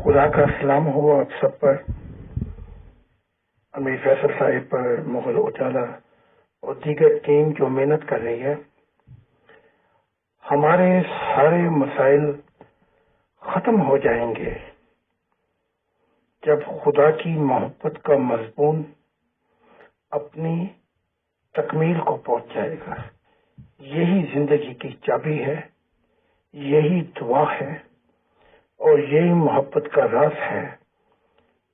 خدا کا سلام ہو آپ سب پر، امیر فیصل صاحب پر، مغل اجالا اور دیگر ٹیم جو محنت کر رہی ہے. ہمارے سارے مسائل ختم ہو جائیں گے جب خدا کی محبت کا مضمون اپنی تکمیل کو پہنچ جائے گا. یہی زندگی کی چابی ہے، یہی دعا ہے اور یہی محبت کا راز ہے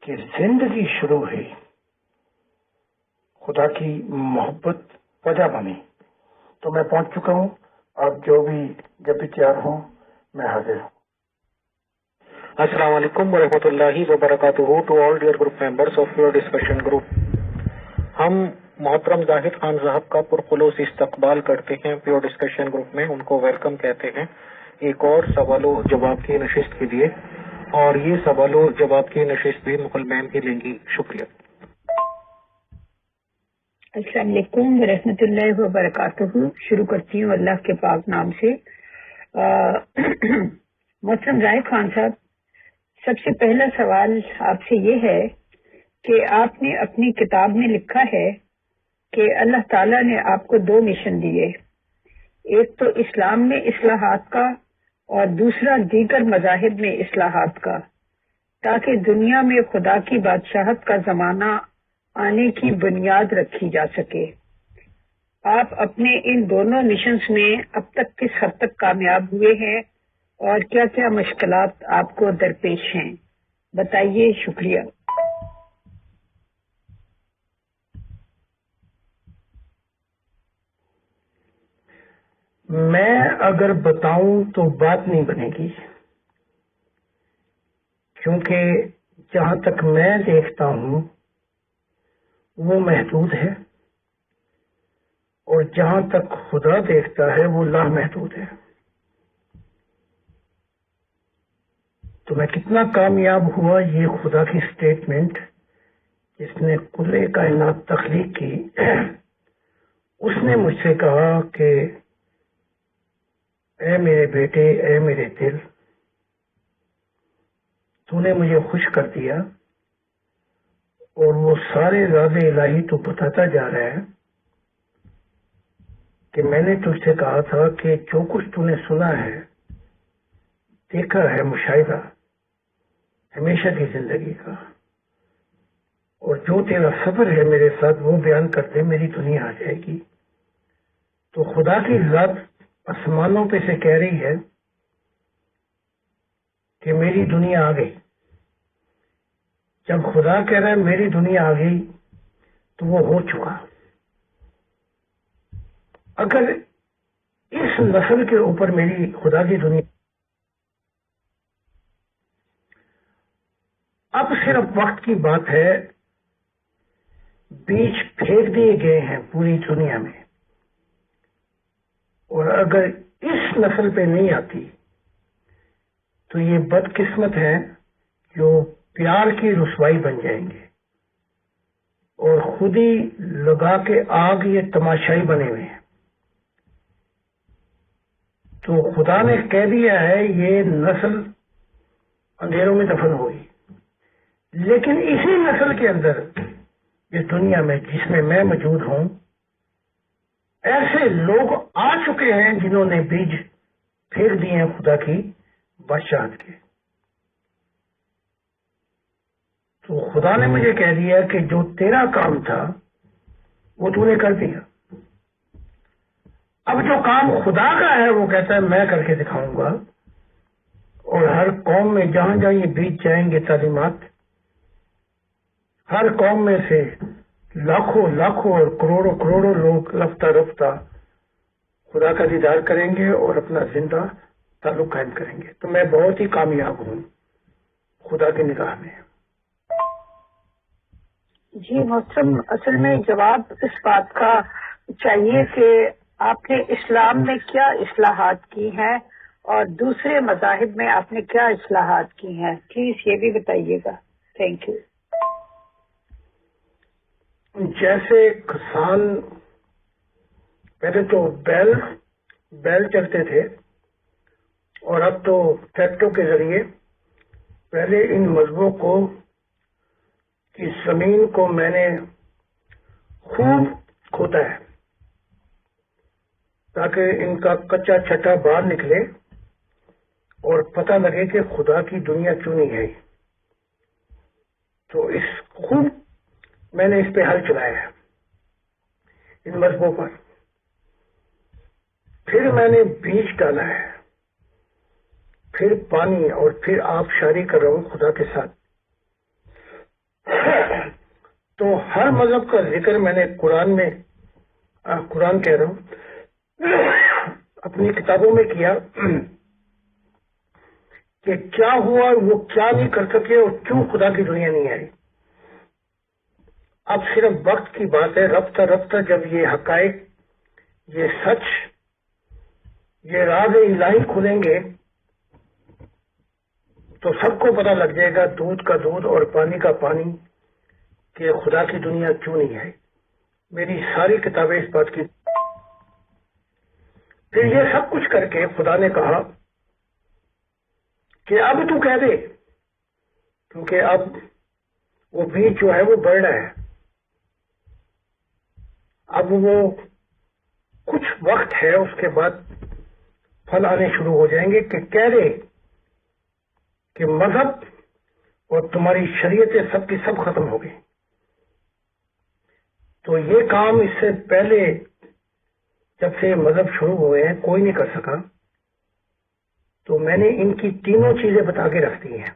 کہ زندگی شروع ہوئی، خدا کی محبت وجہ بنی. تو میں پہنچ چکا ہوں. آپ جب بھی تیار ہوں میں حاضر ہوں. السلام علیکم ورحمۃ اللہ وبرکاتہ. To all dear group members of your discussion group, ہم محترم زاہد خان صاحب کا پرخلوص استقبال کرتے ہیں پیور ڈسکشن گروپ میں. ان کو ویلکم کہتے ہیں ایک اور سوال و جواب کی نشست کے لیے، اور یہ سوال و جواب کی نشست بھی مغل میم ہی لیں گی. شکریہ. السلام علیکم ورحمۃ اللہ وبرکاتہ. شروع کرتی ہوں اللہ کے پاک نام سے. محترم زاہد خان صاحب، سب سے پہلا سوال آپ سے یہ ہے کہ آپ نے اپنی کتاب میں لکھا ہے کہ اللہ تعالیٰ نے آپ کو 2 مشن دیے، ایک تو اسلام میں اصلاحات کا اور دوسرا دیگر مذاہب میں اصلاحات کا، تاکہ دنیا میں خدا کی بادشاہت کا زمانہ آنے کی بنیاد رکھی جا سکے. آپ اپنے ان دونوں مشنز میں اب تک کس حد تک کامیاب ہوئے ہیں اور کیا کیا مشکلات آپ کو درپیش ہیں، بتائیے. شکریہ. میں اگر بتاؤں تو بات نہیں بنے گی، کیونکہ جہاں تک میں دیکھتا ہوں وہ محدود ہے، اور جہاں تک خدا دیکھتا ہے وہ لامحدود ہے. تو میں کتنا کامیاب ہوا یہ خدا کی سٹیٹمنٹ جس نے کل کائنات تخلیق کی، اس نے مجھ سے کہا کہ اے میرے بیٹے، اے میرے دل، تو نے مجھے خوش کر دیا، اور وہ سارے راز الہی تو بتاتا جا رہا ہے کہ میں نے تجھ سے کہا تھا کہ جو کچھ تو نے سنا ہے، دیکھا ہے، مشاہدہ ہمیشہ کی زندگی کا، اور جو تیرا سفر ہے میرے ساتھ وہ بیان کرتے میری دنیا آ جائے گی. تو خدا کی ذات آسمانوں پہ سے کہہ رہی ہے کہ میری دنیا آ گئی. جب خدا کہہ رہا ہے میری دنیا آ گئی تو وہ ہو چکا. اگر اس نسل کے اوپر میری خدا کی دنیا، اب صرف وقت کی بات ہے، بیج پھینک دیے گئے ہیں پوری دنیا میں، اور اگر اس نسل پہ نہیں آتی تو یہ بدقسمت ہے جو پیار کی رسوائی بن جائیں گے، اور خود ہی لگا کے آگ یہ تماشائی بنے ہوئے ہیں. تو خدا نے کہہ دیا ہے یہ نسل اندھیروں میں دفن ہوئی، لیکن اسی نسل کے اندر اس دنیا میں جس میں میں موجود ہوں، ایسے لوگ آ چکے ہیں جنہوں نے بیج پھینک دیے ہیں خدا کی بادشاہت کے. تو خدا نے مجھے کہہ دیا کہ جو تیرا کام تھا وہ تو نے کر دیا. اب جو کام خدا کا ہے وہ کہتا ہے میں کر کے دکھاؤں گا، اور ہر قوم میں جہاں جہاں یہ بیج جائیں گے تعلیمات، ہر قوم میں سے لاکھوں لاکھوں اور کروڑوں کروڑوں لوگ رفتہ رفتہ خدا کا دیدار کریں گے اور اپنا زندہ تعلق قائم کریں گے. تو میں بہت ہی کامیاب ہوں خدا کی نگاہ میں. جی محترم، اصل میں جواب اس بات کا چاہیے کہ آپ نے اسلام میں کیا اصلاحات کی ہیں اور دوسرے مذاہب میں آپ نے کیا اصلاحات کی ہیں، پلیز یہ بھی بتائیے گا. Thank you. جیسے کسان پہلے تو بیل چلتے تھے، اور اب تو ٹریکٹر کے ذریعے پہلے ان مذہبوں کو کی زمین کو میں نے خوب کھودا ہے تاکہ ان کا کچا چھٹا باہر نکلے اور پتہ لگے کہ خدا کی دنیا کیوں نہیں ہے. تو اس خوب میں نے اس پہ حل چلایا ہے ان مذہبوں پر. پھر میں نے بیج ڈالا ہے, پھر پانی, اور پھر آبشاری کر رہا ہوں خدا کے ساتھ. تو ہر مذہب کا ذکر میں نے قرآن کہہ رہا ہوں اپنی کتابوں میں کیا کہ کیا ہوا, وہ کیا نہیں کر سکے اور کیوں خدا کی دنیا نہیں آئی. اب صرف وقت کی بات ہے, رفتہ رفتہ جب یہ حقائق, یہ سچ, یہ راز الہی کھلیں گے تو سب کو پتہ لگ جائے گا, دودھ کا دودھ اور پانی کا پانی, کہ خدا کی دنیا کیوں نہیں آئی. میری ساری کتابیں اس بات کی. پھر یہ سب کچھ کر کے خدا نے کہا کہ اب تو کہہ دے, کیونکہ اب وہ بیج جو ہے وہ بڑھ رہا ہے. اب وہ کچھ وقت ہے, اس کے بعد پھل آنے شروع ہو جائیں گے, کہ کہہ دے کہ مذہب اور تمہاری شریعتیں سب کی سب ختم ہو گئی. تو یہ کام اس سے پہلے جب سے مذہب شروع ہوئے ہیں کوئی نہیں کر سکا. تو میں نے ان کی تینوں چیزیں بتا کے رکھ دی ہیں,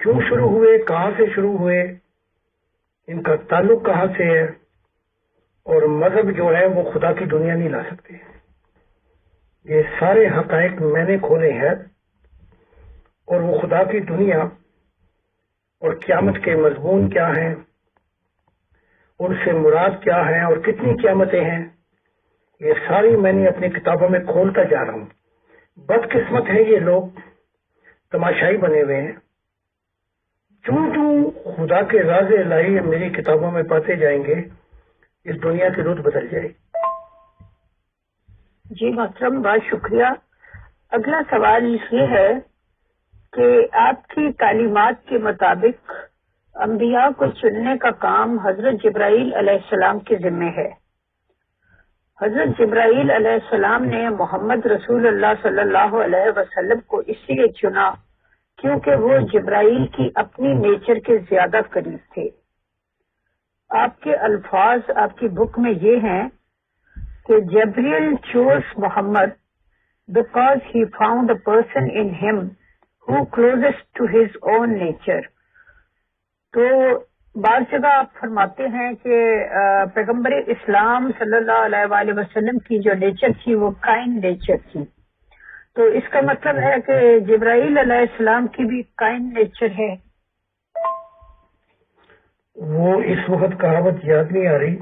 کیوں شروع ہوئے, کہاں سے شروع ہوئے, ان کا تعلق کہاں سے ہے, اور مذہب جو ہے وہ خدا کی دنیا نہیں لا سکتے. یہ سارے حقائق میں نے کھولے ہیں, اور وہ خدا کی دنیا اور قیامت کے مضمون کیا ہیں, ان سے مراد کیا ہے, اور کتنی قیامتیں ہیں, یہ ساری میں نے اپنی کتابوں میں کھولتا جا رہا ہوں. بدقسمت ہے یہ لوگ, تماشائی بنے ہوئے ہیں. چوں خدا کے راز الہی میری کتابوں میں پاتے جائیں گے, اس دنیا کی رت بدل جائے گی. جی محترم, بہت شکریہ. اگلا سوال یہ ہے کہ آپ کی تعلیمات کے مطابق انبیاء کو چننے کا کام حضرت جبرائیل علیہ السلام کے ذمہ ہے. حضرت جبرائیل علیہ السلام نے محمد رسول اللہ صلی اللہ علیہ وسلم کو اس لیے چنا کیونکہ وہ جبرائیل کی اپنی نیچر کے زیادہ قریب تھے. آپ کے الفاظ آپ کی بک میں یہ ہیں کہ جبریل chose Muhammad because he found a person in him who closest to his own nature. تو بعض جگہ آپ فرماتے ہیں کہ پیغمبر اسلام صلی اللہ علیہ وآلہ وسلم کی جو نیچر تھی وہ کائنڈ نیچر تھی. تو اس کا مطلب ہے کہ جبرائیل علیہ السلام کی بھی کائنڈ نیچر ہے. وہ اس وقت کہاوت یاد نہیں آ رہی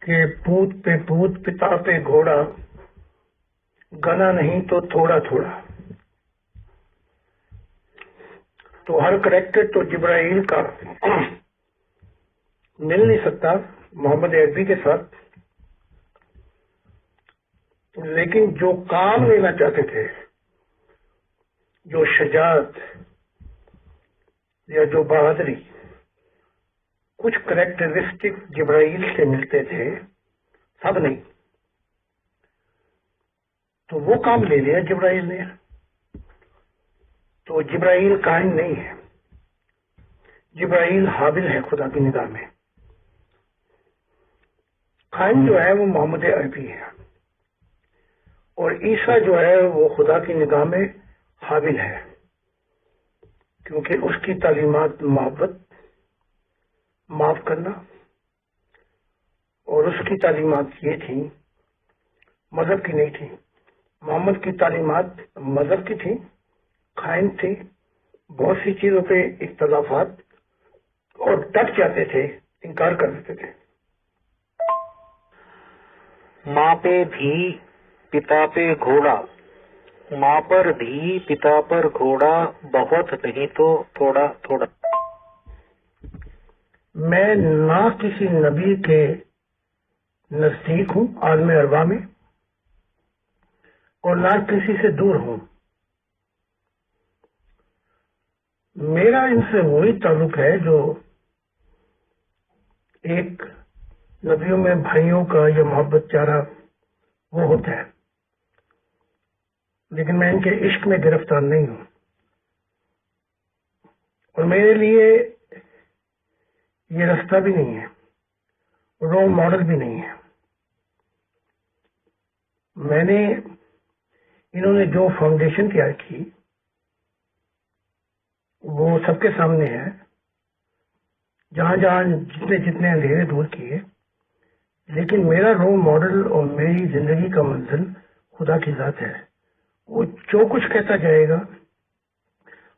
کہ پوت پہ پوت پتا پہ گھوڑا, گنا نہیں تو تھوڑا تھوڑا. تو ہر کریکٹر تو جبرائیل کا مل نہیں سکتا محمد عربی کے ساتھ, لیکن جو کام لینا چاہتے تھے, جو شجاعت یا جو بہادری, کچھ کریکٹرسٹک جبرائیل سے ملتے تھے, سب نہیں. تو وہ کام لے لیا جبرائیل نے. تو جبرائیل کائن نہیں ہے, جبرائیل حابل ہے خدا کی نگاہ میں. قائم جو ہے وہ محمد عربی ہے, اور عیسیٰ جو ہے وہ خدا کی نگاہ میں حابل ہے, کیونکہ اس کی تعلیمات محبت, معاف کرنا, اور اس کی تعلیمات یہ تھی, مذہب کی نہیں تھی. محمد کی تعلیمات مذہب کی تھی, قائم تھی, بہت سی چیزوں پہ اختلافات, اور ڈٹ جاتے تھے, انکار کر دیتے تھے. ماں پہ دھی پتا پہ گھوڑا, ماں پر دھی پتا پر گھوڑا, بہت نہیں تو تھوڑا تھوڑا. میں نہ کسی نبی کے نزدیک ہوں عالم ارواح میں, اور نہ کسی سے دور ہوں. میرا ان سے وہی تعلق ہے جو ایک نبیوں میں بھائیوں کا یا محبت چارہ وہ ہوتا ہے، لیکن میں ان کے عشق میں گرفتار نہیں ہوں، اور میرے لیے یہ راستہ بھی نہیں ہے، رول ماڈل بھی نہیں ہے۔ میں نے انہوں نے جو فاؤنڈیشن تیار کی وہ سب کے سامنے ہے، جہاں جہاں جتنے اندھیرے دور کیے، لیکن میرا رول ماڈل اور میری زندگی کا منزل خدا کی ذات ہے۔ وہ جو کچھ کہتا جائے گا،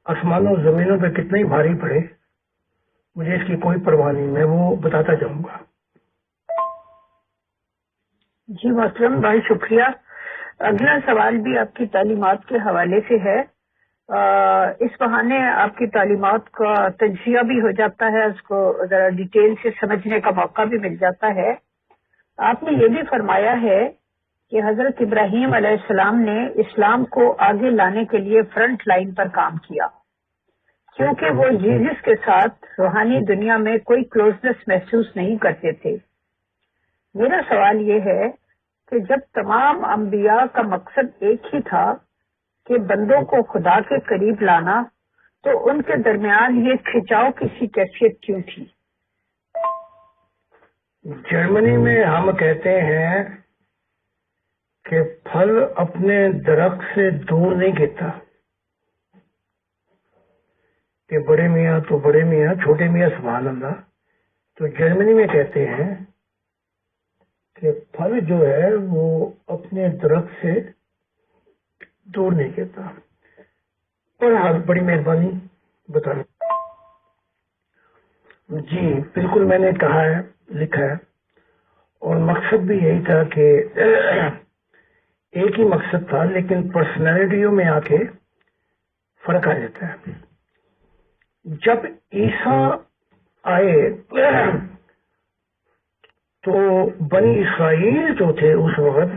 آسمانوں زمینوں پہ کتنا ہی بھاری پڑے، مجھے اس کی کوئی پرواہ نہیں، میں وہ بتاتا جاؤں گا۔ جی محترم، بہت شکریہ۔ اگلا سوال بھی آپ کی تعلیمات کے حوالے سے ہے۔ اس بہانے آپ کی تعلیمات کا تجزیہ بھی ہو جاتا ہے، اس کو ذرا ڈیٹیل سے سمجھنے کا موقع بھی مل جاتا ہے۔ آپ نے یہ بھی فرمایا ہے کہ حضرت ابراہیم علیہ السلام نے اسلام کو آگے لانے کے لیے فرنٹ لائن پر کام کیا، کیونکہ وہ جیزس کے ساتھ روحانی دنیا میں کوئی کلوزنس محسوس نہیں کرتے تھے۔ میرا سوال یہ ہے کہ جب تمام انبیاء کا مقصد ایک ہی تھا کہ بندوں کو خدا کے قریب لانا، تو ان کے درمیان یہ کھچاؤ کسی کیفیت کیوں تھی؟ جرمنی میں ہم کہتے ہیں کہ پھل اپنے درخت سے دور نہیں گرتا، کہ بڑے میاں تو بڑے میاں، چھوٹے میاں سبحان اللہ۔ تو جرمنی میں کہتے ہیں کہ پھل جو ہے وہ اپنے درخت سے دور نہیں گرتا۔ اور ہاں، بڑی مہربانی بتانا۔ جی بالکل، میں نے کہا ہے، لکھا ہے، اور مقصد بھی یہی تھا کہ ایک ہی مقصد تھا، لیکن پرسنالٹیوں میں آ کے فرق آ جاتا ہے۔ جب عیسیٰ آئے تو بنی اسرائیل جو تھے اس وقت،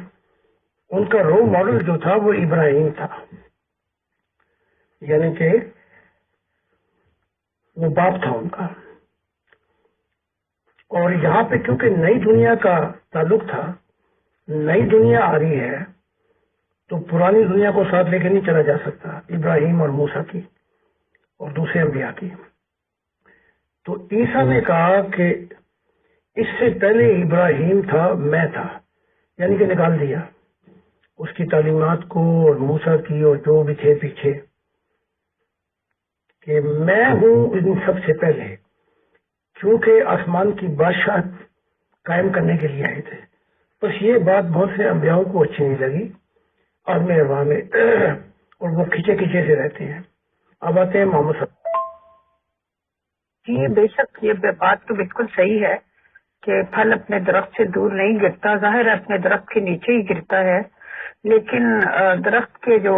ان کا رول ماڈل جو تھا وہ ابراہیم تھا، یعنی کہ وہ باپ تھا ان کا۔ اور یہاں پہ کیونکہ نئی دنیا کا تعلق تھا، نئی دنیا آ رہی ہے، تو پرانی دنیا کو ساتھ لے کے نہیں چلا جا سکتا، ابراہیم اور موسیٰ کی اور دوسرے انبیاء کی۔ تو عیسیٰ نے کہا کہ اس سے پہلے ابراہیم تھا، میں تھا، یعنی کہ نکال دیا اس کی تعلیمات کو اور موسیٰ کی اور جو بھی تھے پیچھے، کہ میں ہوں ان سب سے پہلے، کیونکہ آسمان کی بادشاہت قائم کرنے کے لیے آئے تھے۔ بس یہ بات بہت سے انبیاؤں کو اچھی نہیں لگی، اور میں اور وہ کھچے کھچے سے رہتے ہیں۔ اب آتے ہیں محمد صاحب۔ جی بے شک، یہ بات تو بالکل صحیح ہے کہ پھل اپنے درخت سے دور نہیں گرتا، ظاہر ہے اپنے درخت کے نیچے ہی گرتا ہے، لیکن درخت کے جو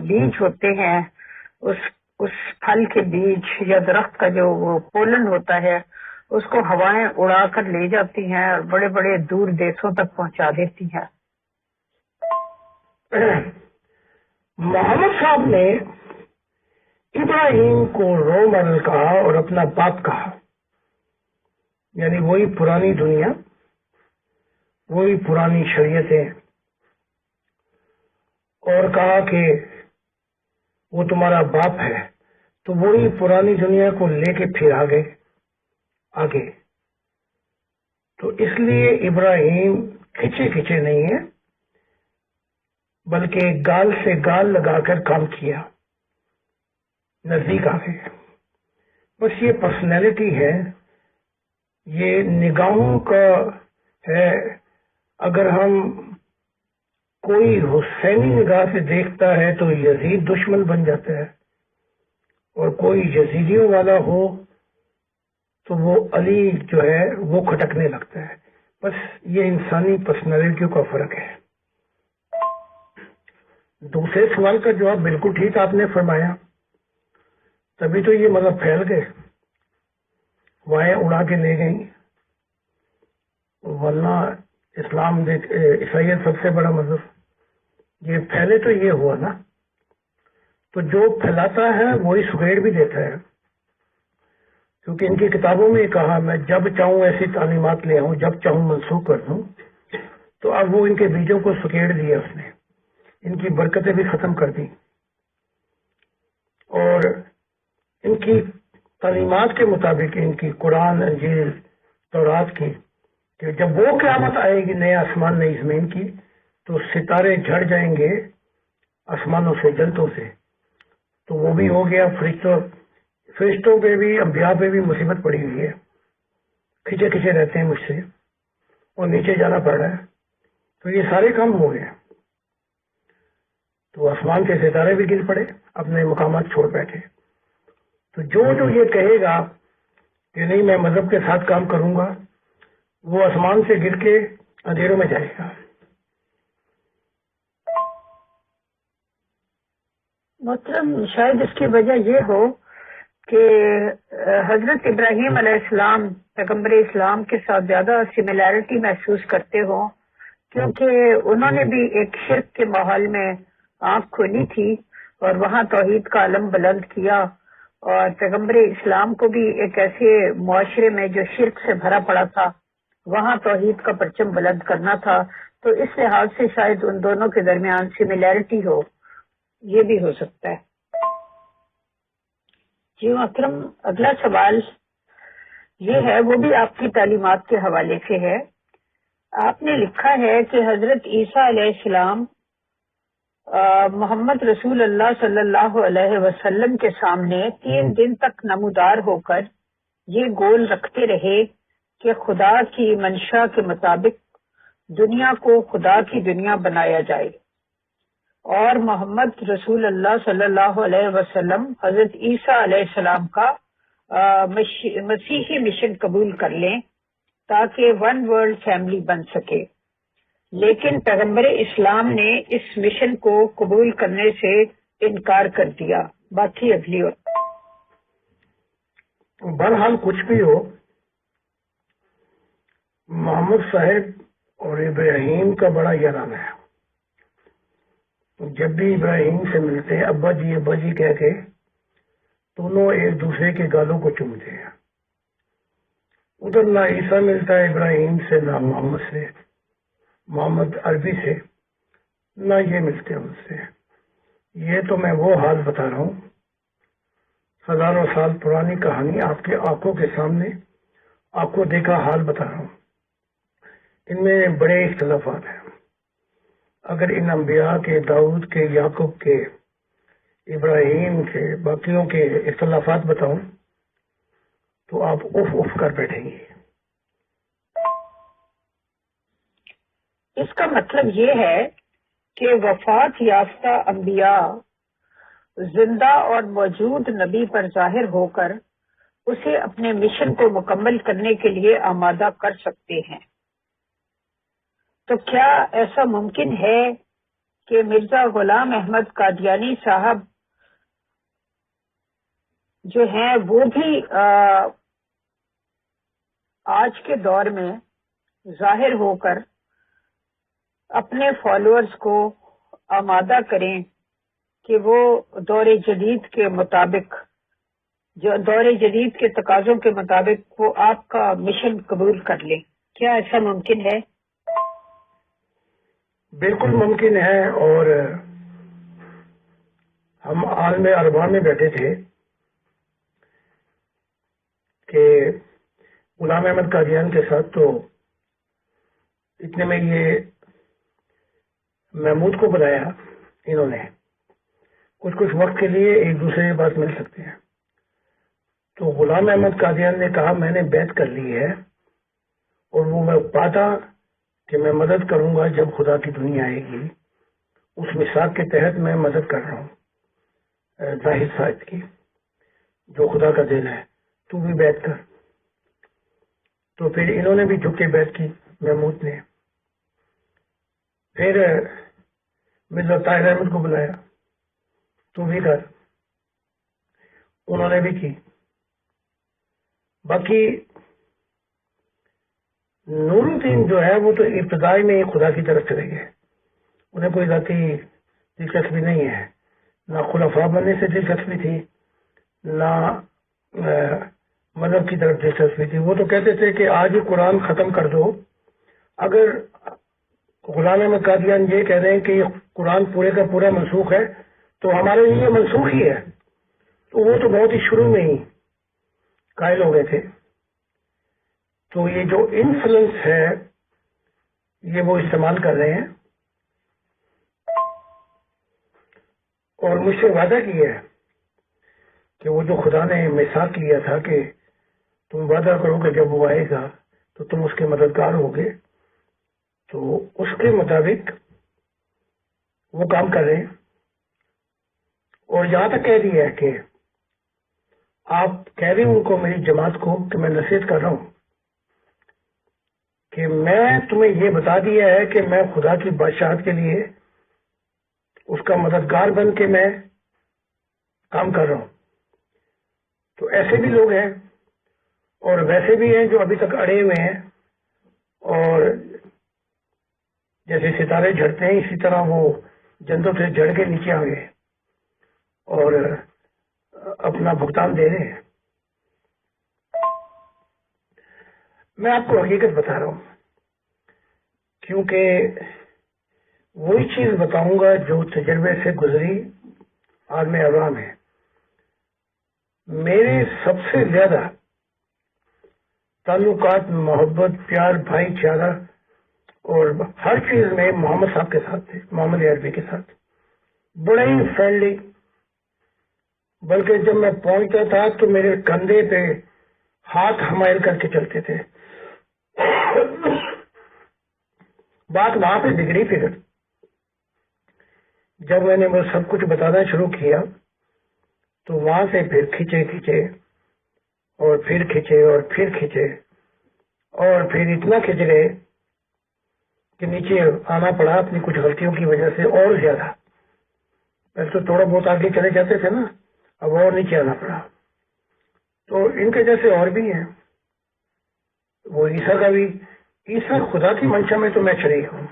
بیج ہوتے ہیں، اس پھل کے بیج یا درخت کا جو وہ پولن ہوتا ہے، اس کو ہوائیں اڑا کر لے جاتی ہیں اور بڑے بڑے دور دیسوں تک پہنچا دیتی ہیں۔ محمد صاحب نے ابراہیم کو رول ماڈل کہا اور اپنا باپ کہا، یعنی وہی پرانی دنیا، وہی پرانی شریعتیں، اور کہا کہ وہ تمہارا باپ ہے، تو وہی پرانی دنیا کو لے کے پھر آگے۔ تو اس لیے ابراہیم کھچے کھچے نہیں ہے، بلکہ گال سے گال لگا کر کام کیا، نزدیک آ گئے۔ بس یہ پرسنالٹی ہے، یہ نگاہوں کا ہے۔ اگر ہم کوئی حسینی نگاہ سے دیکھتا ہے تو یزید دشمن بن جاتا ہے، اور کوئی یزیدیوں والا ہو تو وہ علی جو ہے وہ کھٹکنے لگتا ہے۔ بس یہ انسانی پرسنالٹیوں کا فرق ہے۔ دوسرے سوال کا جواب بالکل ٹھیک آپ نے فرمایا، تبھی تو یہ مذہب پھیل گئے، وائیں اڑا کے لے گئی، ورنہ اسلام عیسائیت سب سے بڑا مذہب، یہ پھیلے تو یہ ہوا نا۔ تو جو پھیلاتا ہے وہی سگیڑ بھی دیتا ہے، کیونکہ ان کی کتابوں میں کہا میں جب چاہوں ایسی تعلیمات لے آؤں، جب چاہوں منسوخ کر دوں، تو اب وہ ان کے بیجوں کو سکیڑ دیا اس نے، ان کی برکتیں بھی ختم کر دی، اور ان کی تعلیمات کے مطابق ان کی قرآن، انجیل، تورات کی، کہ جب وہ قیامت آئے گی نئے آسمان نئی زمین کی، تو ستارے جھڑ جائیں گے آسمانوں سے، جنتوں سے، تو وہ بھی ہو گیا۔ فرشتوں پہ بھی، انبیاء پہ بھی مصیبت پڑی ہوئی ہے، کھچے کھچے رہتے ہیں مجھ سے اور نیچے جانا پڑ رہا ہے، تو یہ سارے کام ہو گئے، تو آسمان کے ستارے بھی گر پڑے، اپنے مقامات چھوڑ بیٹھے۔ تو جو یہ کہے گا کہ نہیں میں مذہب کے ساتھ کام کروں گا، وہ آسمان سے گر کے اندھیروں میں جائے گا۔ محترم، شاید اس کی وجہ یہ ہو کہ حضرت ابراہیم علیہ السلام پیغمبر اسلام کے ساتھ زیادہ سملیرٹی محسوس کرتے ہوں، کیونکہ انہوں نے بھی ایک شرک کے ماحول میں آنکھ کھولی تھی اور وہاں توحید کا علم بلند کیا، اور پیغمبر اسلام کو بھی ایک ایسے معاشرے میں جو شرک سے بھرا پڑا تھا وہاں توحید کا پرچم بلند کرنا تھا، تو اس لحاظ سے شاید ان دونوں کے درمیان سملیرٹی ہو، یہ بھی ہو سکتا ہے۔ جی محترم، اگلا سوال یہ ہے، وہ بھی آپ کی تعلیمات کے حوالے سے ہے۔ آپ نے لکھا ہے کہ حضرت عیسیٰ علیہ السلام محمد رسول اللہ صلی اللہ علیہ وسلم کے سامنے 3 دن تک نمودار ہو کر یہ گول رکھتے رہے کہ خدا کی منشا کے مطابق دنیا کو خدا کی دنیا بنایا جائے، اور محمد رسول اللہ صلی اللہ علیہ وسلم حضرت عیسیٰ علیہ السلام کا مسیحی مشن قبول کر لیں تاکہ ون ورلڈ فیملی بن سکے، لیکن پیغمبر اسلام نے اس مشن کو قبول کرنے سے انکار کر دیا۔ باقی اگلی بہرحال کچھ بھی ہو، محمد صاحب اور ابراہیم کا بڑا یارانہ ہے۔ جب بھی ابراہیم سے ملتے ہیں ابا جی کہہ کے دونوں ایک دوسرے کے گالوں کو چومتے ہیں۔ ادھر نہ عیسیٰ ملتا ہے ابراہیم سے، نہ محمد سے، محمد عربی سے، نہ یہ ملتے ان سے۔ یہ تو میں وہ حال بتا رہا ہوں، ہزاروں سال پرانی کہانی آپ کے آنکھوں کے سامنے، آنکھوں دیکھا حال بتا رہا ہوں۔ ان میں بڑے اختلافات ہیں۔ اگر ان انبیاء کے، داؤد کے، یعقوب کے، ابراہیم کے، باقیوں کے اختلافات بتاؤں تو آپ اف اف کر بیٹھیں گے۔ اس کا مطلب یہ ہے کہ وفات یافتہ انبیاء زندہ اور موجود نبی پر ظاہر ہو کر اسے اپنے مشن کو مکمل کرنے کے لیے آمادہ کر سکتے ہیں۔ تو کیا ایسا ممکن ہے کہ مرزا غلام احمد قادیانی صاحب جو ہیں وہ بھی آج کے دور میں ظاہر ہو کر اپنے فالوورز کو آمادہ کریں کہ وہ دور جدید کے مطابق، جو دور جدید کے تقاضوں کے مطابق وہ آپ کا مشن قبول کر لیں؟ کیا ایسا ممکن ہے؟ بالکل ممکن ہے، اور ہم عالم اربع میں بیٹھے تھے کہ غلام احمد قادیان کے ساتھ، تو اتنے میں یہ محمود کو بلایا انہوں نے، کچھ وقت کے لیے ایک دوسرے کے پاس مل سکتے ہیں۔ تو غلام احمد قادیان نے کہا میں نے بیعت کر لی ہے، اور وہ میں پاتا کہ میں مدد کروں گا جب خدا کی دنیا آئے گی، اس میثاق کے تحت میں مدد کر رہا ہوں زاہد صاحب کی، جو خدا کا دین ہے، تو بھی بیعت کر۔ تو پھر انہوں نے بھی جھک کے بیعت کی، محمود نے۔ پھر مرزا طاہر احمد کو بلایا، تو بھی کر، انہوں نے بھی کی۔ باقی نور الدین جو ہے وہ تو ابتدائی میں خدا کی طرف چلے گئے، انہیں کوئی ذاتی دلچسپی نہیں ہے، نہ خلفاء بننے سے دلچسپی تھی، نہ مذہب کی طرف دلچسپی تھی. وہ تو کہتے تھے کہ آج ہی قرآن ختم کر دو. اگر غلام احمد قادیان یہ کہہ رہے ہیں کہ یہ قرآن پورے کا پورا منسوخ ہے تو ہمارے لیے منسوخ ہی ہے. تو وہ تو بہت ہی شروع میں ہی قائل ہو گئے تھے. تو یہ جو انفلوئنس ہے یہ وہ استعمال کر رہے ہیں اور مجھ سے وعدہ کیا ہے کہ وہ جو خدا نے میثاق لیا تھا کہ تم وعدہ کرو کہ جب وہ آئے گا تو تم اس کے مددگار ہوگے, تو اس کے مطابق وہ کام کر رہے ہیں. اور یہاں تک کہہ دیا ہے کہ آپ کہہ رہے ہیں ان کو, میری جماعت کو, کہ میں نصیحت کر رہا ہوں کہ میں تمہیں یہ بتا دیا ہے کہ میں خدا کی بادشاہت کے لیے اس کا مددگار بن کے میں کام کر رہا ہوں. تو ایسے بھی لوگ ہیں اور ویسے بھی ہیں جو ابھی تک اڑے ہوئے ہیں, اور جیسے ستارے جھڑتے ہیں اسی طرح وہ جنتوں سے جھڑ کے نیچے آ گئے اور اپنا بھگتان دے رہے ہیں. میں آپ کو حقیقت بتا رہا ہوں کیونکہ وہی چیز بتاؤں گا جو تجربے سے گزری عالم عوام ہے. میرے سب سے زیادہ تعلقات محبت, پیار, بھائی چارہ اور ہر چیز میں محمد صاحب کے ساتھ تھے, محمد عربی کے ساتھ. بڑے ہی فرینڈلی, بلکہ جب میں پہنچتا تھا تو میرے کندھے پہ ہاتھ حمائل کر کے چلتے تھے. بات وہاں پہ بگڑی. پھر جب میں نے وہ سب کچھ بتانا شروع کیا تو وہاں سے پھر کھینچے اور پھر کھینچے اور پھر کھینچے اور پھر اتنا کھینچ گئے کہ نیچے آنا پڑا اپنی کچھ غلطیوں کی وجہ سے اور زیادہ. پہلے تو تھوڑا بہت آگے چلے جاتے تھے نا, اب اور نیچے آنا پڑا. تو ان کے جیسے اور بھی ہیں. وہ عیسیٰ کا بھی, عیسیٰ خدا کی منشا میں تو میں شریک ہوں,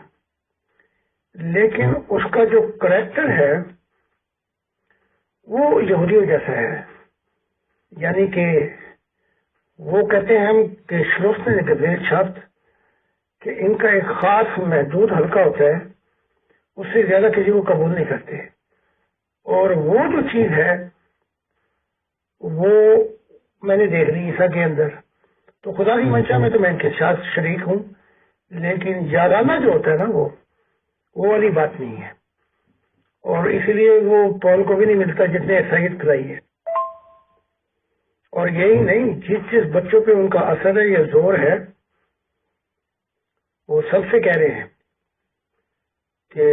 لیکن اس کا جو کریکٹر ہے وہ یہودیوں جیسا ہے. یعنی کہ وہ کہتے ہیں ہم کہ شروف نے گدیر شخص کہ ان کا ایک خاص محدود حلقہ ہوتا ہے, اس سے زیادہ کسی کو قبول نہیں کرتے. اور وہ جو چیز ہے وہ میں نے دیکھ لی عیسیٰ کے اندر. تو خدا کی منشا میں تو میں ان کے ساتھ شریک ہوں, لیکن یارانہ جو ہوتا ہے نا وہ والی بات نہیں ہے. اور اسی لیے وہ پول کو بھی نہیں ملتا جتنے عیسائیت کرائی ہے. اور یہی نہیں, جس بچوں پہ ان کا اثر ہے یا زور ہے وہ سب سے کہہ رہے ہیں کہ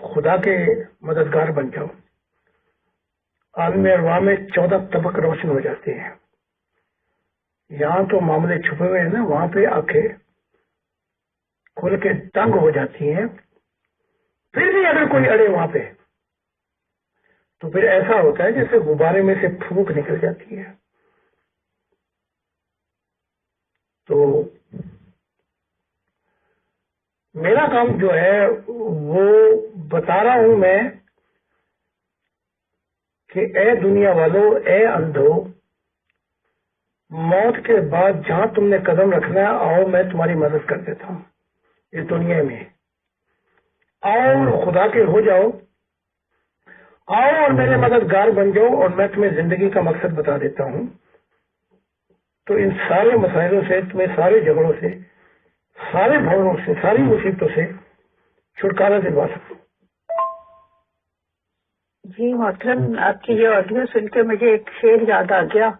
خدا کے مددگار بن جاؤ. عالم ارواح میں 14 طبق روشن ہو جاتے ہیں. یہاں تو معاملے چھپے ہوئے ہیں نا, وہاں پہ آنکھیں کھل کے تنگ ہو جاتی ہیں. پھر بھی اگر کوئی اڑے وہاں پہ تو پھر ایسا ہوتا ہے جیسے غبارے میں سے پھونک نکل جاتی ہے. تو میرا کام جو ہے وہ بتا رہا ہوں میں کہ اے دنیا والو, اے اندھو, موت کے بعد جہاں تم نے قدم رکھنا ہے آؤ میں تمہاری مدد کر دیتا ہوں. اس دنیا میں آؤ, خدا کے ہو جاؤ, آؤ اور میرے مددگار بن جاؤ اور میں تمہیں زندگی کا مقصد بتا دیتا ہوں. تو ان سارے مسائلوں سے, تمہیں سارے جھگڑوں سے, سارے بھوڑوں سے, ساری مصیبتوں سے چھٹکارا دلوا سکتا ہوں. جی محترم, آپ کی یہ آڈیو سن کے مجھے ایک شعر یاد آ گیا.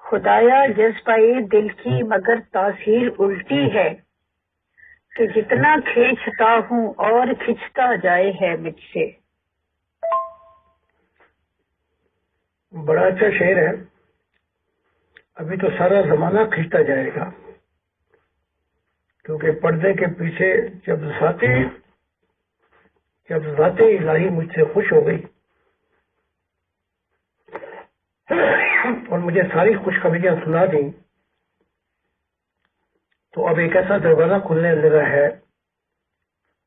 خدایا جذبۂ دل کی مگر تاثیر الٹی ہے کہ جتنا کھینچتا ہوں اور کھنچتا جائے ہے مجھ سے. بڑا اچھا شعر ہے. ابھی تو سارا زمانہ کھنچتا جائے گا کیونکہ پردے کے پیچھے جب ذات الہی مجھ سے خوش ہو گئی اور مجھے ساری خوشخبریاں سنا دیں تو اب ایک ایسا دروازہ کھلنے لگا ہے,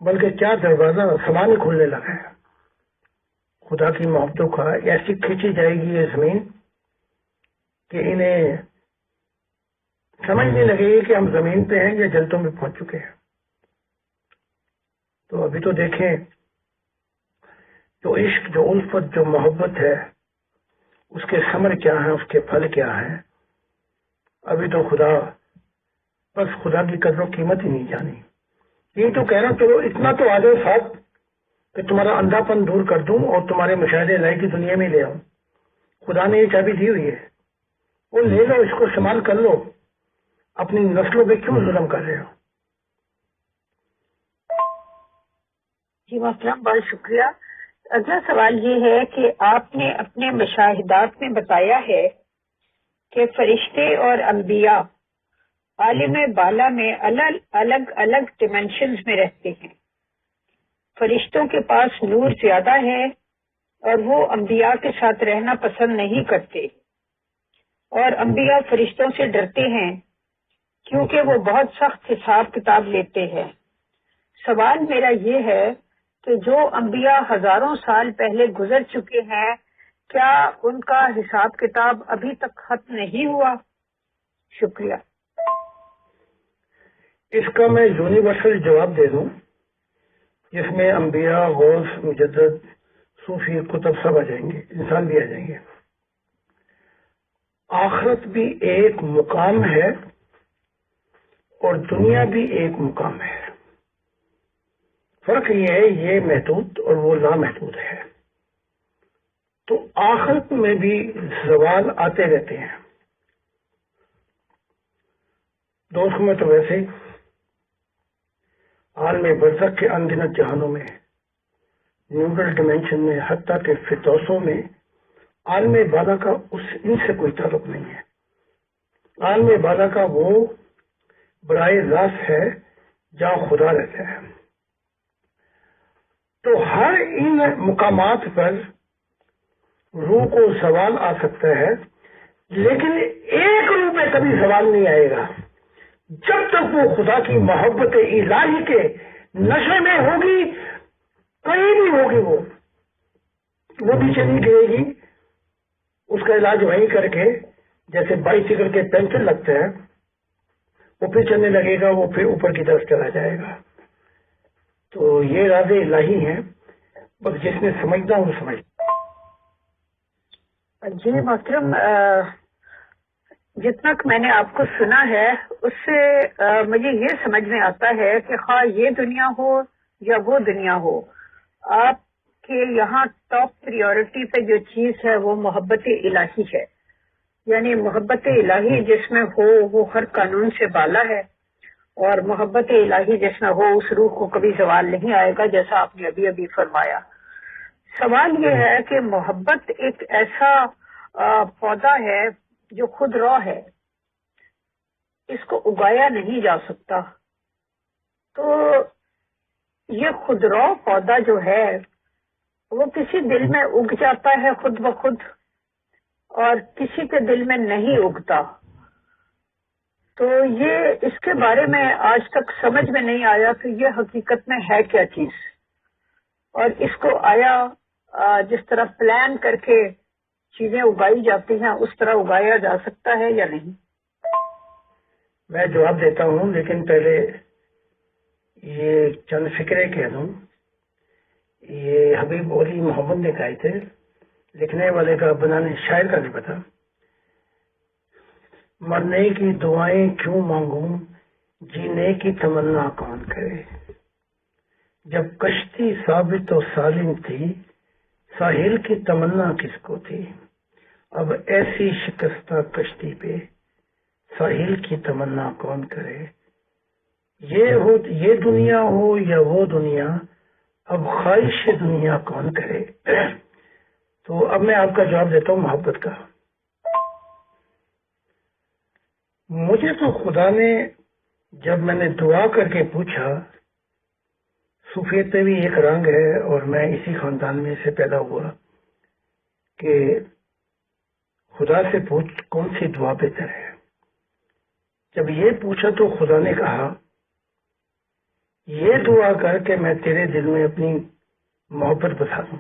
بلکہ کیا دروازہ, سامان کھلنے لگا ہے خدا کی محبتوں کا. ایسی کھینچی جائے گی یہ زمین کہ انہیں سمجھنے لگے کہ ہم زمین پہ ہیں یا جنتوں میں پہنچ چکے ہیں. تو ابھی تو دیکھیں جو عشق، جو الفت، جو محبت ہے، اس کے ثمر کیا ہیں، اس کے پھل کیا ہیں. ابھی تو خدا کی قدر و قیمت ہی نہیں جانی. یہ تو کہہ رہا ہوں چلو اتنا تو آ جاؤ ساتھ کہ تمہارا اندھا پن دور کر دوں اور تمہارے مشاہدے الہی کی دنیا میں لے آؤں. خدا نے یہ چابی دی ہوئی ہے، وہ لے لو، اس کو استعمال کر لو. اپنی نسلوں پہ کیوں ظلم کر رہے ہو؟ جی محترم، بہت شکریہ. اگلا سوال یہ ہے کہ آپ نے اپنے مشاہدات میں بتایا ہے کہ فرشتے اور انبیاء عالم بالا میں الگ الگ ڈیمینشنز میں رہتے ہیں. فرشتوں کے پاس نور زیادہ ہے اور وہ انبیاء کے ساتھ رہنا پسند نہیں کرتے، اور انبیاء فرشتوں سے ڈرتے ہیں کیونکہ وہ بہت سخت حساب کتاب لیتے ہیں. سوال میرا یہ ہے کہ جو انبیاء ہزاروں سال پہلے گزر چکے ہیں، کیا ان کا حساب کتاب ابھی تک ختم نہیں ہوا؟ شکریہ. اس کا میں یونیورسل جواب دے دوں، جس میں انبیاء، غوث، مجدد، صوفی، کتب سب آ جائیں گے، انسان بھی آ جائیں گے. آخرت بھی ایک مقام ہے اور دنیا بھی ایک مقام ہے. فرق یہ ہے، یہ محدود اور وہ لامحدود ہے. تو آخرت میں بھی زوال آتے رہتے ہیں. دوستوں میں تو ویسے ہی عالم برزخ کے اندنت جہانوں میں، نیورل ڈیمینشن میں، حتیٰ کہ فردوسوں میں عالم بالا کا ان سے کوئی تعلق نہیں ہے. عالم بالا کا وہ براہ راست ہے جہاں خدا رہتا ہے. تو ہر ان مقامات پر روح کو سوال آ سکتا ہے، لیکن ایک روح پہ کبھی سوال نہیں آئے گا جب تک وہ خدا کی محبت الہی کے نشے میں ہوگی. کہیں بھی ہوگی وہ پیچھے نہیں گرے گی. اس کا علاج وہیں کر کے، جیسے بائیسیکل کے پینچر لگتے ہیں، وہ پھر چلنے لگے گا، وہ پھر اوپر کی طرف چلا جائے گا. تو یہ راز الہی ہیں، بس جس نے سمجھنا وہ سمجھ. جی محترم، جتنا کہ میں نے آپ کو سنا ہے اس سے مجھے یہ سمجھ میں آتا ہے کہ خواہ یہ دنیا ہو یا وہ دنیا ہو، آپ کے یہاں ٹاپ پریورٹی پہ جو چیز ہے وہ محبت الہی ہے. یعنی محبت الہی جس میں ہو وہ ہر قانون سے بالا ہے، اور محبت الہی جس میں ہو اس روح کو کبھی زوال نہیں آئے گا، جیسا آپ نے ابھی فرمایا. سوال یہ ہے کہ محبت ایک ایسا پودا ہے جو خود رو ہے، اس کو اگایا نہیں جا سکتا. تو یہ خود رو پودا جو ہے وہ کسی دل میں اگ جاتا ہے خود بخود، اور کسی کے دل میں نہیں اگتا. تو یہ اس کے بارے میں آج تک سمجھ میں نہیں آیا کہ یہ حقیقت میں ہے کیا چیز، اور اس کو آیا جس طرح پلان کر کے چیزیں اگائی جاتی ہیں اس طرح اگایا جا سکتا ہے یا نہیں؟ میں جواب دیتا ہوں، لیکن پہلے یہ چند فکرے کہہ دوں. یہ حبیب علی محمد نے کہے تھے، لکھنے والے کا بنانے شاعر کا نہیں پتا. مرنے کی دعائیں کیوں مانگوں، جینے کی تمنا کون کرے. جب کشتی ثابت و سالم تھی، ساحل کی تمنا کس کو تھی. اب ایسی شکستہ کشتی پہ ساحل کی تمنا کون کرے. یہ دنیا ہو یا وہ دنیا، اب خواہش دنیا کون کرے. تو اب میں آپ کا جواب دیتا ہوں محبت کا. مجھے تو خدا نے، جب میں نے دعا کر کے پوچھا، صوفیت میں بھی ایک رنگ ہے اور میں اسی خاندان میں سے پیدا ہوا، کہ خدا سے پوچھ کون سی دعا بہتر ہے. جب یہ پوچھا تو خدا نے کہا یہ دعا کر کے میں تیرے دل میں اپنی محبت بسا دوں.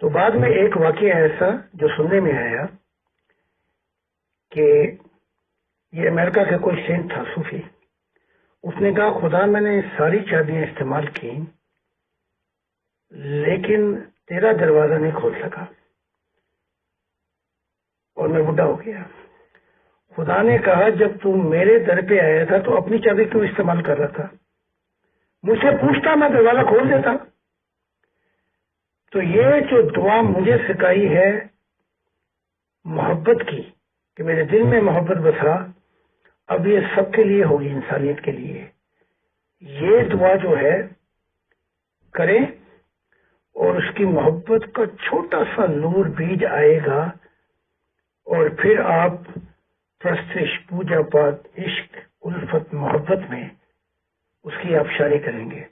تو بعد میں ایک واقعہ ایسا جو سننے میں آیا کہ یہ امریکہ کا کوئی سینٹ تھا صوفی، اس نے کہا خدا میں نے ساری چابیاں استعمال کی لیکن تیرا دروازہ نہیں کھول سکا اور میں بڈھا ہو گیا۔ خدا نے کہا جب تو میرے در پہ آیا تھا تو اپنی چابی کیوں استعمال کر رہا تھا؟ مجھ سے پوچھتا میں دروازہ کھول دیتا۔ تو یہ جو دعا مجھے سکھائی ہے محبت کی کہ میرے دل میں محبت بسا، اب یہ سب کے لیے ہوگی، انسانیت کے لیے۔ یہ دعا جو ہے کریں اور اس کی محبت کا چھوٹا سا نور بیج آئے گا اور پھر آپ پرستش، پوجا پاٹ، عشق، الفت، محبت میں اس کی آبشاری کریں گے۔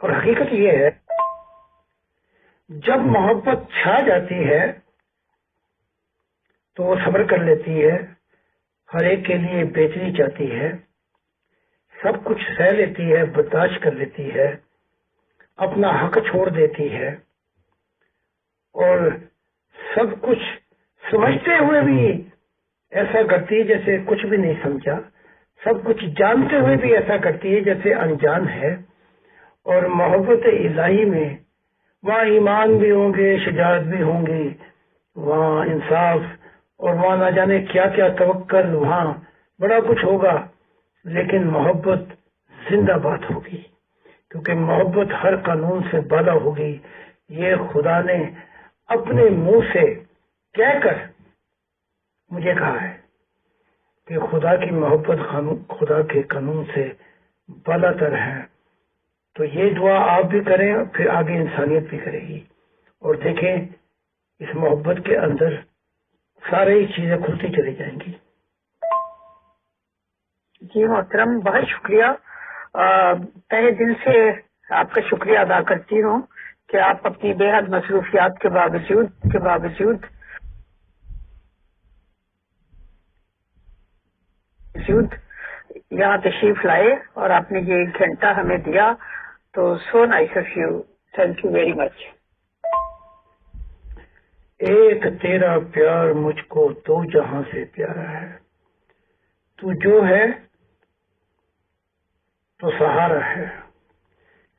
اور حقیقت یہ ہے جب محبت چھا جاتی ہے تو وہ صبر کر لیتی ہے، ہر ایک کے لیے بہتری چاہتی ہے، سب کچھ سہ لیتی ہے، برداشت کر لیتی ہے، اپنا حق چھوڑ دیتی ہے، اور سب کچھ سمجھتے ہوئے بھی ایسا کرتی ہے جیسے کچھ بھی نہیں سمجھا، سب کچھ جانتے ہوئے بھی ایسا کرتی ہے جیسے انجان ہے۔ اور محبت الہی میں وہاں ایمان بھی ہوں گے، شجاعت بھی ہوں گی، وہاں انصاف، اور وہاں نہ جانے کیا کیا توکل، وہاں بڑا کچھ ہوگا، لیکن محبت زندہ باد ہوگی، کیونکہ محبت ہر قانون سے بالا ہوگی۔ یہ خدا نے اپنے منہ سے کہہ کر مجھے کہا ہے کہ خدا کی محبت خدا کے قانون سے بالا تر ہے۔ تو یہ دعا آپ بھی کریں، پھر آگے انسانیت بھی کرے گی، اور دیکھیں اس محبت کے اندر ساری چیزیں کھلتی چلی جائیں گی۔ جی محترم، بہت شکریہ، تہہ دل سے آپ کا شکریہ ادا کرتی ہوں کہ آپ اپنی بے حد مصروفیات کے باوجود یہاں تشریف لائے اور آپ نے یہ 1 گھنٹہ ہمیں دیا، تو so nice of you, thank you very much. ایک تیرا پیار مجھ کو 2 جہاں سے پیارا ہے، تو جو ہے تو سہارا ہے،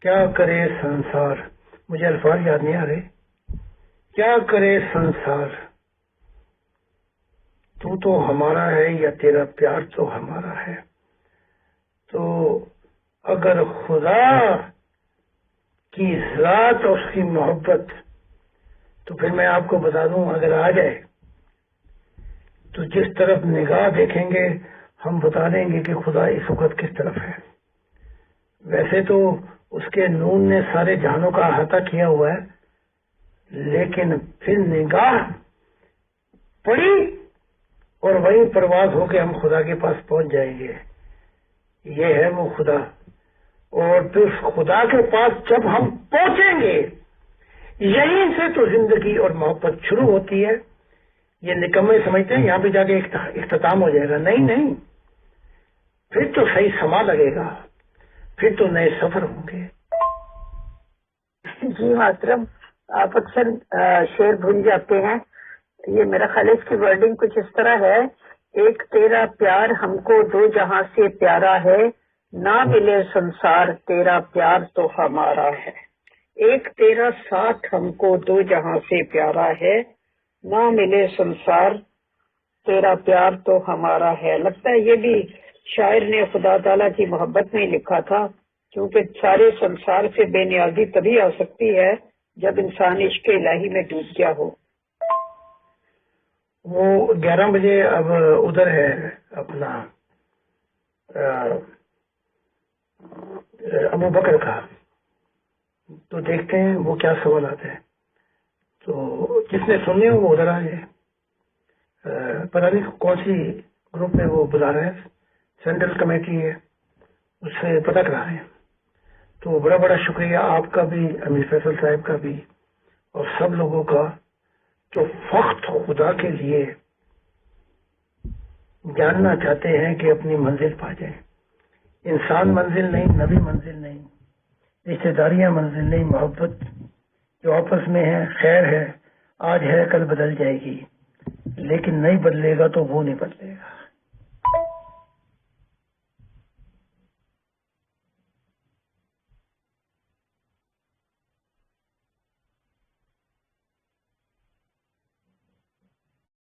کیا کرے سنسار، مجھے الفاظ یاد نہیں آ رہے، کیا کرے سنسار، تو ہمارا ہے یا تیرا پیار تو ہمارا ہے۔ تو اگر خدا کی ذات اور اس کی محبت، تو پھر میں آپ کو بتا دوں اگر آ جائے تو جس طرف نگاہ دیکھیں گے ہم بتا دیں گے کہ خدا اس وقت کس طرف ہے۔ ویسے تو اس کے نور نے سارے جہانوں کا احاطہ کیا ہوا ہے، لیکن پھر نگاہ پڑی اور وہی پرواز ہو کے ہم خدا کے پاس پہنچ جائیں گے۔ یہ ہے وہ خدا، اور پھر خدا کے پاس جب ہم پہنچیں گے یہیں سے تو زندگی اور محبت شروع ہوتی ہے۔ یہ نکمے سمجھتے ہیں یہاں پہ جا کے اختتام ہو جائے گا، نہیں، پھر تو صحیح سما لگے گا، پھر تو نئے سفر ہوں گے۔ جی محترم، آپ اکثر شعر بھول جاتے ہیں، یہ میرا خیال ہے اس کی ورڈنگ کچھ اس طرح ہے، ایک تیرا پیار ہم کو 2 جہاں سے پیارا ہے، نہ ملے سنسار تیرا پیار تو ہمارا ہے۔ ایک تیرا ساتھ ہم کو 2 جہاں سے پیارا ہے، نہ ملے سنسار تیرا پیار تو ہمارا ہے۔ لگتا ہے یہ بھی شاعر نے خدا تعالیٰ کی محبت میں لکھا تھا، کیونکہ سارے سنسار سے بے نیازی تبھی آ سکتی ہے جب انسان عشق الہی میں ڈوب گیا ہو۔ وہ 11 بجے اب ادھر ہے اپنا ابو بکر کا، تو دیکھتے ہیں وہ کیا سوالات ہیں، تو جس نے سننے ہو وہ ادھر آ جائے۔ پتہ نہیں کون سی گروپ میں وہ بلا رہے ہیں، سینٹرل کمیٹی ہے، اس سے پتہ کرا رہے ہیں۔ تو بڑا بڑا شکریہ آپ کا بھی، امیر فیصل صاحب کا بھی، اور سب لوگوں کا جو فقط خدا کے لیے جاننا چاہتے ہیں کہ اپنی منزل پا جائیں۔ انسان منزل نہیں، نبی منزل نہیں، رشتے داریاں منزل نہیں، محبت جو آپس میں ہے خیر ہے، آج ہے کل بدل جائے گی، لیکن نہیں بدلے گا تو وہ نہیں بدلے گا.